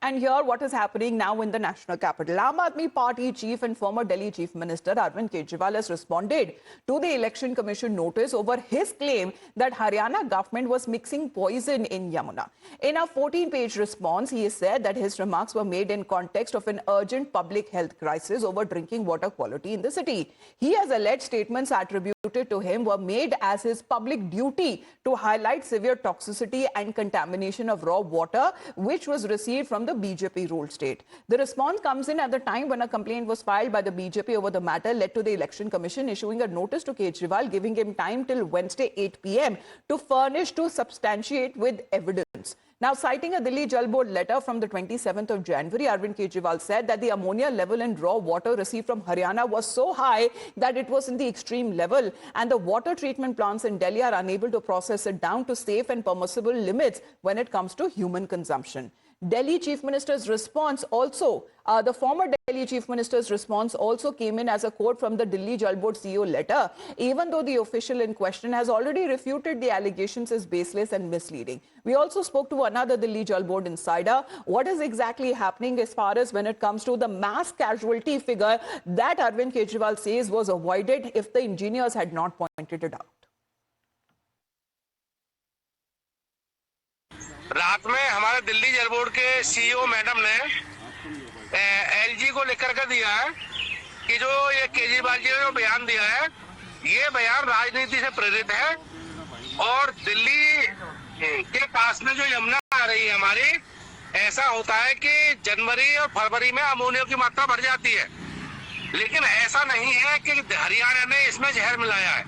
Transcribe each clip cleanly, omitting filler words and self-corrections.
And here, what is happening now in the national capital? Aam Aadmi Party chief and former Delhi Chief Minister Arvind Kejriwal has responded to the Election Commission notice over his claim that Haryana government was mixing poison in Yamuna. In a 14-page response, he said that his remarks were made in context of an urgent public health crisis over drinking water quality in the city. He has alleged statements attributed to him were made as his public duty to highlight severe toxicity and contamination of raw water, which was received from the BJP-ruled state. The response comes in at the time when a complaint was filed by the BJP over the matter led to the Election Commission issuing a notice to Kejriwal, giving him time till Wednesday 8 p.m. to substantiate with evidence. Now, citing a Delhi Jal Board letter from the 27th of January, Arvind Kejriwal said that the ammonia level in raw water received from Haryana was so high that it was in the extreme level, and the water treatment plants in Delhi are unable to process it down to safe and permissible limits when it comes to human consumption. Delhi Chief Minister's response also, the former Delhi Chief Minister's response also came in as a quote from the Delhi Jal Board CEO letter, even though the official in question has already refuted the allegations as baseless and misleading. We also spoke to another Delhi Jal Board insider. What is exactly happening as far as when it comes to the mass casualty figure that Arvind Kejriwal says was avoided if the engineers had not pointed it out? रात में हमारे दिल्ली जल board के CEO madam ने LG को लिख कर दिया है कि जो ये केजरीवाल जी ने जो बयान दिया है, ये बयान राजनीति से प्रेरित है और दिल्ली के पास में जो यमुना आ रही है हमारी, ऐसा होता है कि जनवरी और फरवरी में अमोनिया की मात्रा बढ़ जाती है, लेकिन ऐसा नहीं है कि हरियाणा ने इसमें जहर मिलाया है।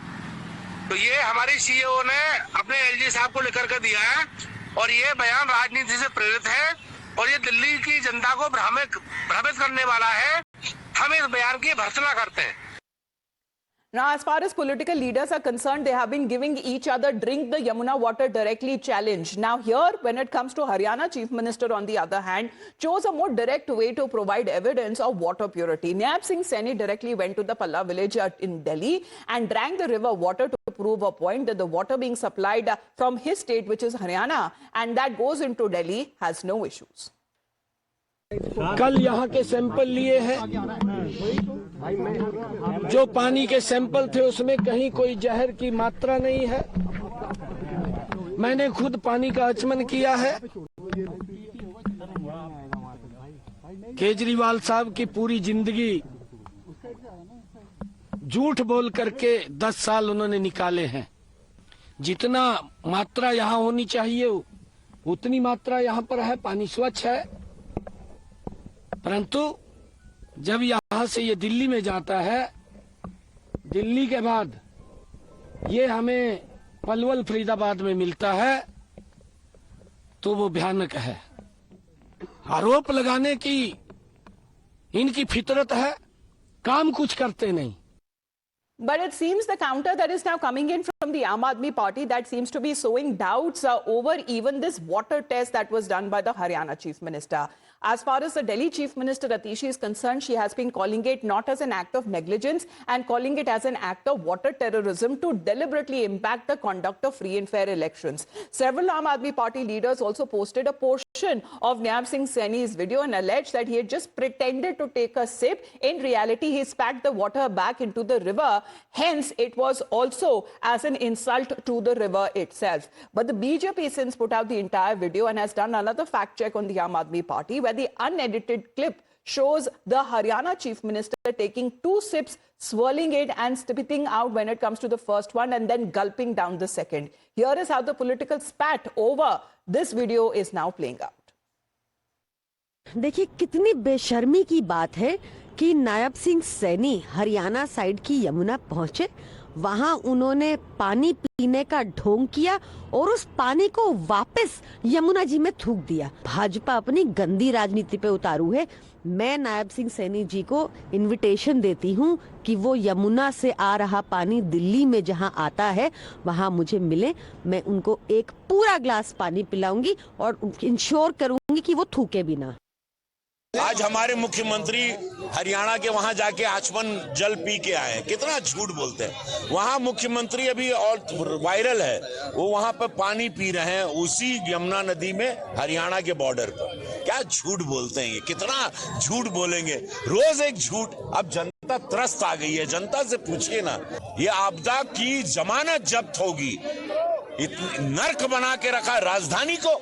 तो ये हमारी सीईओ ने अपने एलजी साहब को लिख कर दिया है और ये बयान राजनीति से प्रेरित है और ये दिल्ली की जनता को भ्रमित करने वाला है। हम इस बयान की भर्त्सना करते हैं। Now, as far as political leaders are concerned, they have been giving each other drink the Yamuna water directly challenge. Now here, when it comes to Haryana Chief Minister, on the other hand, chose a more direct way to provide evidence of water purity. Nayaab Singh Saini directly went to the Palla village in Delhi and drank the river water to prove a point that the water being supplied from his state, which is Haryana, and that goes into Delhi, has no issues. कल यहाँ के sample लिए हैं, जो पानी के sample थे उसमें कहीं कोई जहर की मात्रा नहीं है। मैंने खुद पानी का आचमन किया है। केजरीवाल साहब की पूरी जिंदगी झूठ बोल करके 10 साल उन्होंने निकाले हैं। जितना मात्रा यहाँ होनी चाहिए उतनी मात्रा यहाँ पर है, पानी स्वच्छ है, परंतु जब यहाँ से ये दिल्ली में जाता है, दिल्ली के बाद ये हमें पलवल फरीदाबाद में मिलता है, तो वो भयानक है। आरोप लगाने की इनकी फितरत है, काम कुछ करते नहीं। But it seems the counter that is now coming in from the Aam Aadmi Party that seems to be sowing doubts over even this water test that was done by the Haryana Chief Minister. As far as the Delhi Chief Minister Atishi is concerned, she has been calling it not as an act of negligence and calling it as an act of water terrorism to deliberately impact the conduct of free and fair elections. Several Aam Aadmi Party leaders also posted a portion of Nayaab Singh Saini's video and alleged that he had just pretended to take a sip. In reality, he spat the water back into the river. Hence, it was also as an insult to the river itself. But the BJP since put out the entire video and has done another fact check on the Aam Aadmi Party, where the unedited clip shows the Haryana Chief Minister taking 2 sips, swirling it and spitting out when it comes to the first one and then gulping down the second. Here is how the political spat over this video is now playing out. देखिए कितनी बेशर्मी की बात है कि Nayab Singh Saini Haryana side की यमुना पहुंचे, वहां उन्होंने पानी पीने का ढोंग किया और उस पानी को वापस यमुना जी में थूक दिया। भाजपा अपनी गंदी राजनीति पे उतारू है। मैं नायब सिंह सैनी जी को इनविटेशन देती हूं कि वो यमुना से आ रहा पानी दिल्ली में जहां आता है वहां मुझे मिले। मैं उनको एक पूरा ग्लास पानी पिलाऊंगी और इंश्योर करूंगी कि वो थूके भी ना। आज हमारे मुख्यमंत्री हरियाणा के वहां जाके आचमन जल पी के आए हैं। कितना झूठ बोलते हैं। वहां मुख्यमंत्री अभी और वायरल है, वो वहां पर पानी पी रहे हैं उसी यमुना नदी में, हरियाणा के बॉर्डर पर। क्या झूठ बोलते हैं ये, कितना झूठ बोलेंगे, रोज एक झूठ। अब जनता त्रस्त आ गई है, जनता से पूछिए ना, ये आपदा की जमानत जब्त होगी। इतनी नर्क बना के रखा है राजधानी को।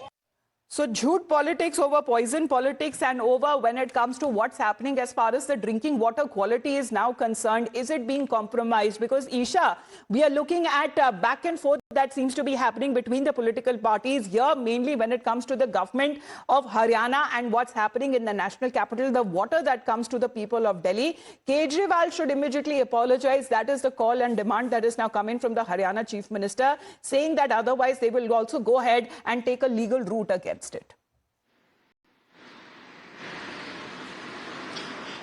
So, jhoot politics over poison politics, and over when it comes to what's happening as far as the drinking water quality is now concerned, is it being compromised? Because Isha, we are looking at back and forth that seems to be happening between the political parties here, mainly when it comes to the government of Haryana and what's happening in the national capital, the water that comes to the people of Delhi. Kejriwal should immediately apologize. That is the call and demand that is now coming from the Haryana Chief Minister, saying that otherwise they will also go ahead and take a legal route against it.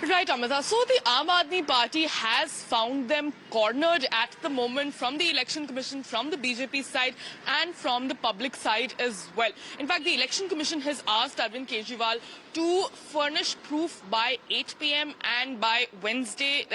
Right, Amita. So the Aam Aadmi Party has found them cornered at the moment from the Election Commission, from the BJP side and from the public side as well. In fact, the Election Commission has asked Arvind Kejriwal to furnish proof by 8 p.m. and by Wednesday.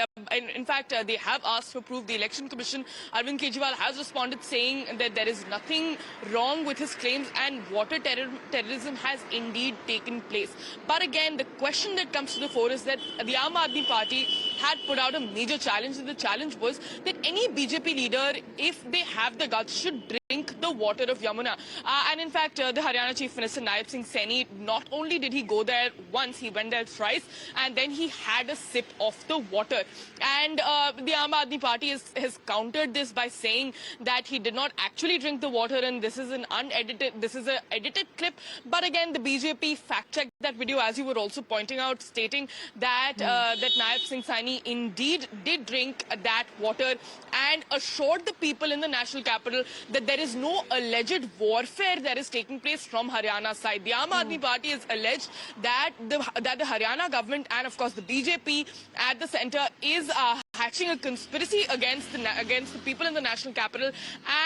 In fact, they have asked for proof. The Election Commission, Arvind Kejriwal has responded saying that there is nothing wrong with his claims and water terrorism has indeed taken place. But again, the question that comes to the fore is that the Aam Aadmi Party had put out a major challenge, and the challenge was that any BJP leader, if they have the guts, should drink the water of Yamuna. And in fact, the Haryana Chief Minister Naib Singh Saini, not only did he go there once, he went there thrice, and then he had a sip of the water. And the Aam Aadmi Party has countered this by saying that he did not actually drink the water, and this is an edited clip. But again, the BJP fact-checked that video, as you were also pointing out, stating that that Naib Singh Saini indeed did drink that water and assured the people in the national capital that there is no alleged warfare that is taking place from Haryana side. The Aam Aadmi Party has alleged that the Haryana government and of course the BJP at the centre is hatching a conspiracy against the people in the national capital,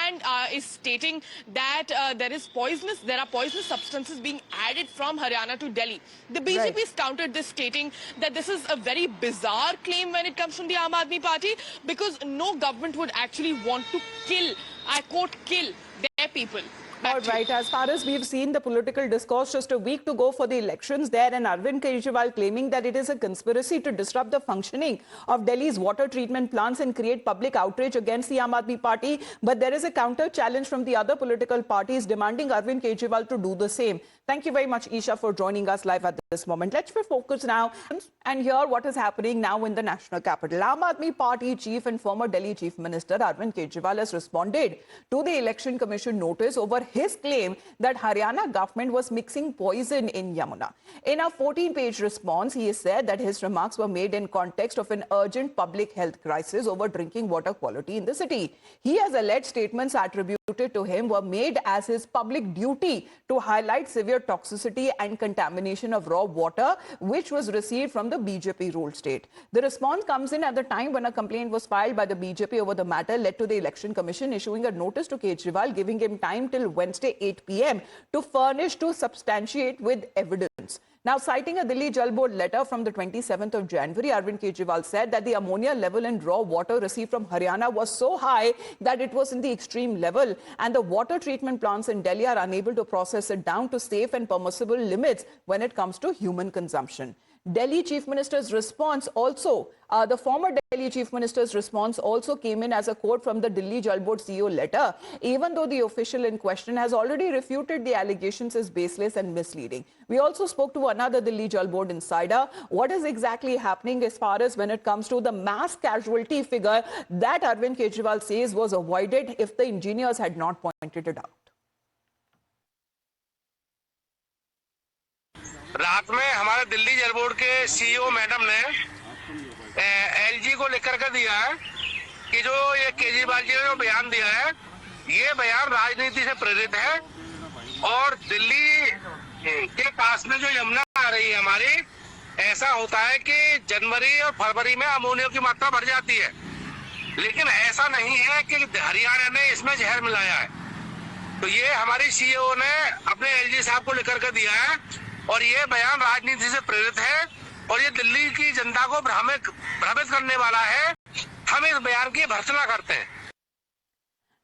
and is stating that there are poisonous substances being added from Haryana to Delhi. The BJP has countered this, stating that this is a very bizarre claim when it comes from the Aam Aadmi Party, because no government would actually want to kill, I quote, kill their people. All right, as far as we've seen the political discourse, just a week to go for the elections there, and Arvind Kejriwal claiming that it is a conspiracy to disrupt the functioning of Delhi's water treatment plants and create public outrage against the Aam Aadmi Party. But there is a counter challenge from the other political parties demanding Arvind Kejriwal to do the same. Thank you very much, Isha, for joining us live at this moment. Let's focus now and hear what is happening now in the national capital. Aam Aadmi Party chief and former Delhi Chief Minister Arvind Kejriwal has responded to the Election Commission notice over his claim that Haryana government was mixing poison in Yamuna. In a 14-page response, he has said that his remarks were made in context of an urgent public health crisis over drinking water quality in the city. He has alleged statements attributed to him were made as his public duty to highlight severe toxicity and contamination of raw water, which was received from the BJP-ruled state. The response comes in at the time when a complaint was filed by the BJP over the matter led to the Election Commission issuing a notice to Kejriwal, giving him time till Wednesday 8 p.m. to substantiate with evidence. Now, citing a Delhi Jal Board letter from the 27th of January, Arvind Kejriwal said that the ammonia level in raw water received from Haryana was so high that it was in the extreme level, and the water treatment plants in Delhi are unable to process it down to safe and permissible limits when it comes to human consumption. Delhi Chief Minister's response also, the former Delhi Chief Minister's response also came in as a quote from the Delhi Jal Board CEO letter, even though the official in question has already refuted the allegations as baseless and misleading. We also spoke to another Delhi Jal Board insider. What is exactly happening as far as when it comes to the mass casualty figure that Arvind Kejriwal says was avoided if the engineers had not pointed it out? रात में हमारे दिल्ली जल board के CEO madam ने LG को लिख कर दिया है कि जो ये केजरीवाल जी ने जो बयान दिया है, ये बयान राजनीति से प्रेरित है, और दिल्ली के पास में जो यमुना आ रही है हमारी, ऐसा होता है कि जनवरी और फरवरी में अमोनिया की मात्रा बढ़ जाती है, लेकिन ऐसा नहीं है कि हरियाणा ने इसमें जहर मिलाया है। तो ये हमारी सीईओ ने अपने एलजी साहब को लिख कर दिया है और ये बयान राजनीति से प्रेरित है और ये दिल्ली की जनता को भ्रमित करने वाला है। हम इस बयान की भर्त्सना करते हैं।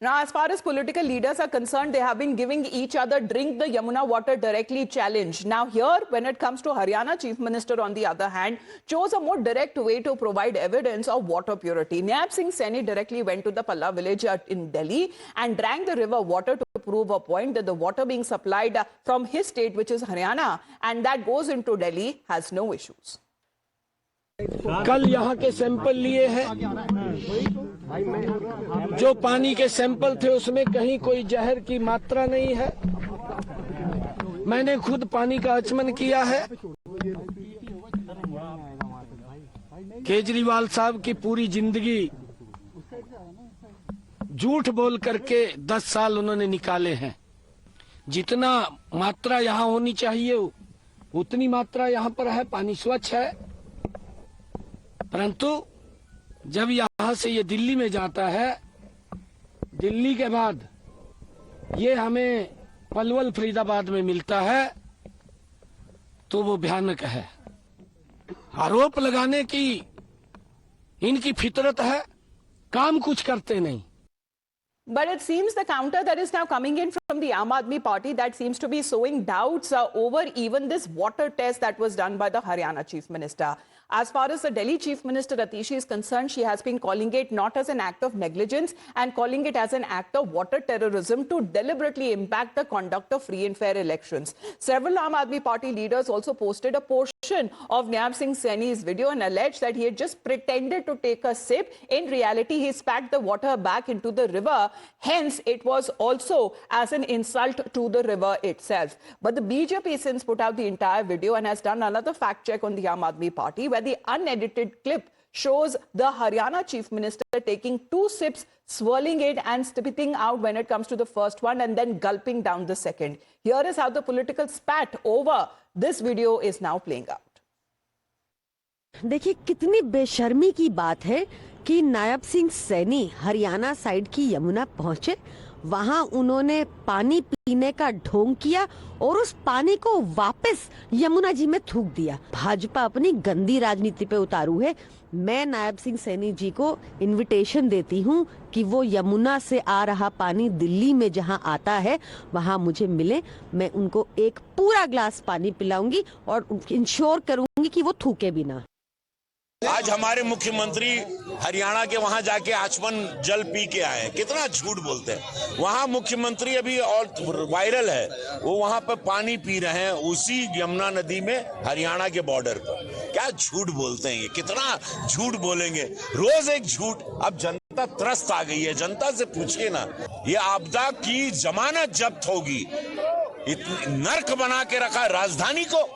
Now, as far as political leaders are concerned, they have been giving each other drink the Yamuna water directly challenge. Now here, when it comes to Haryana Chief Minister, on the other hand, chose a more direct way to provide evidence of water purity. Naib Singh Saini directly went to the Palla village in Delhi and drank the river water to prove a point that the water being supplied from his state, which is Haryana, and that goes into Delhi, has no issues. कल यहाँ के sample लिए हैं, जो पानी के sample थे उसमें कहीं कोई जहर की मात्रा नहीं है। मैंने खुद पानी का आचमन किया है। केजरीवाल साहब की पूरी जिंदगी झूठ बोल करके 10 साल उन्होंने निकाले हैं। जितना मात्रा यहाँ होनी चाहिए उतनी मात्रा यहाँ पर है, पानी स्वच्छ है, परंतु जब यहाँ से ये दिल्ली में जाता है, दिल्ली के बाद ये हमें पलवल फरीदाबाद में मिलता है, तो वो भयानक है। आरोप लगाने की इनकी फितरत है, काम कुछ करते नहीं। But it seems the counter that is now coming in from the Aam Aadmi Party that seems to be sowing doubts over even this water test that was done by the Haryana Chief Minister. As far as the Delhi Chief Minister Atishi is concerned, she has been calling it not as an act of negligence and calling it as an act of water terrorism to deliberately impact the conduct of free and fair elections. Several Aam Aadmi Party leaders also posted a portion of Naib Singh Saini's video and alleged that he had just pretended to take a sip. In reality, he spat the water back into the river. Hence, it was also as an insult to the river itself. But the BJP since put out the entire video and has done another fact check on the Aam Aadmi Party, where the unedited clip shows the Haryana Chief Minister taking 2 sips, swirling it and spitting out when it comes to the first one and then gulping down the second. Here is how the political spat over this video is now playing out. देखिए कितनी बेशर्मी की बात है कि Nayab Singh Saini Haryana side की यमुना पहुंचे, वहां उन्होंने पानी पीने का ढोंग किया और उस पानी को वापस यमुना जी में थूक दिया। भाजपा अपनी गंदी राजनीति पे उतारू है। मैं नायब सिंह सैनी जी को इनविटेशन देती हूं कि वो यमुना से आ रहा पानी दिल्ली में जहां आता है वहां मुझे मिले। मैं उनको एक पूरा ग्लास पानी पिलाऊंगी और इंश्योर करूंगी कि वो थूके भी ना। आज हमारे मुख्यमंत्री हरियाणा के वहां जाके आचमन जल पी के आए हैं। कितना झूठ बोलते हैं। वहां मुख्यमंत्री अभी और वायरल है, वो वहां पर पानी पी रहे हैं उसी यमुना नदी में, हरियाणा के बॉर्डर पर। क्या झूठ बोलते हैं ये, कितना झूठ बोलेंगे, रोज एक झूठ। अब जनता त्रस्त आ गई है, जनता से पूछिए ना, ये आपदा की जमानत जब्त होगी। इतनी नर्क बना के रखा राजधानी को।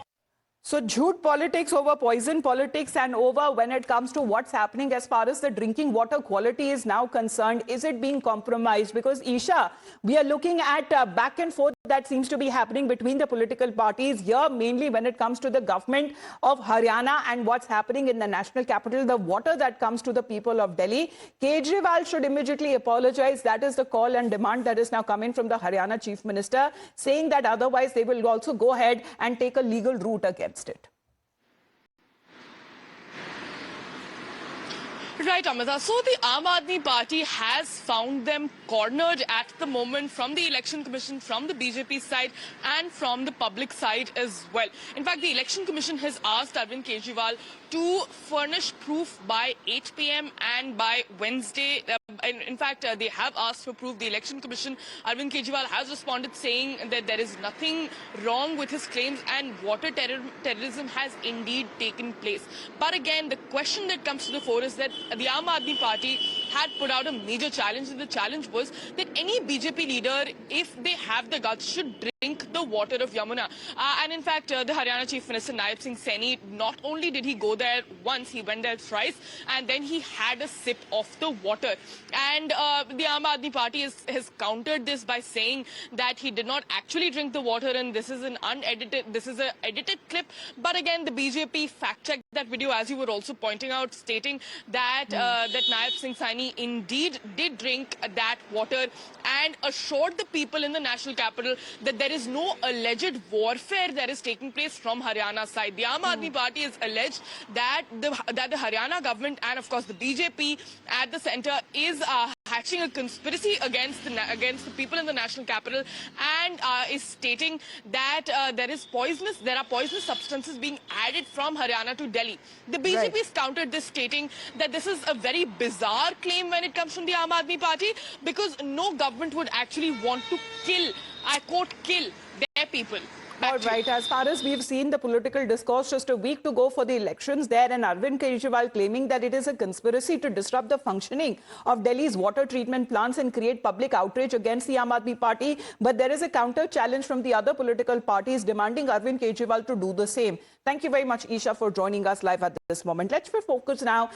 So, jhoot politics over poison politics and over when it comes to what's happening as far as the drinking water quality is now concerned. Is it being compromised? Because, Isha, we are looking at back and forth that seems to be happening between the political parties here, mainly when it comes to the government of Haryana and what's happening in the national capital, the water that comes to the people of Delhi. Kejriwal should immediately apologize. That is the call and demand that is now coming from the Haryana Chief Minister, saying that otherwise they will also go ahead and take a legal route against it. Right, Amita. So the Aam Aadmi Party has found them cornered at the moment from the Election Commission, from the BJP side and from the public side as well. In fact, the Election Commission has asked Arvind Kejriwal to furnish proof by 8 p.m. and by Wednesday. In fact, they have asked for proof. The Election Commission, Arvind Kejriwal has responded saying that there is nothing wrong with his claims and water terrorism has indeed taken place. But again, the question that comes to the fore is that the Aam Aadmi Party had put out a major challenge, and the challenge was that any BJP leader, if they have the guts, should drink the water of Yamuna. And in fact, the Haryana Chief Minister Naib Singh Saini, not only did he go there once, he went there thrice, and then he had a sip of the water. And the Aam Aadmi Party has countered this by saying that he did not actually drink the water, and this is an edited clip. But again, the BJP fact-checked that video, as you were also pointing out, stating that that Naib Singh Saini indeed did drink that water and assured the people in the national capital that there is is no alleged warfare that is taking place from Haryana side. The Aam Aadmi Party has alleged that the Haryana government and of course the BJP at the centre is hatching a conspiracy against the people in the national capital, and is stating that there are poisonous substances being added from Haryana to Delhi. The BJP has countered this, stating that this is a very bizarre claim when it comes from the Aam Aadmi Party, because no government would actually want to kill, I quote, kill their people. All right, as far as we've seen the political discourse, just a week to go for the elections there, and Arvind Kejriwal claiming that it is a conspiracy to disrupt the functioning of Delhi's water treatment plants and create public outrage against the Aam Aadmi Party. But there is a counter challenge from the other political parties demanding Arvind Kejriwal to do the same. Thank you very much, Isha, for joining us live at this moment. Let's focus now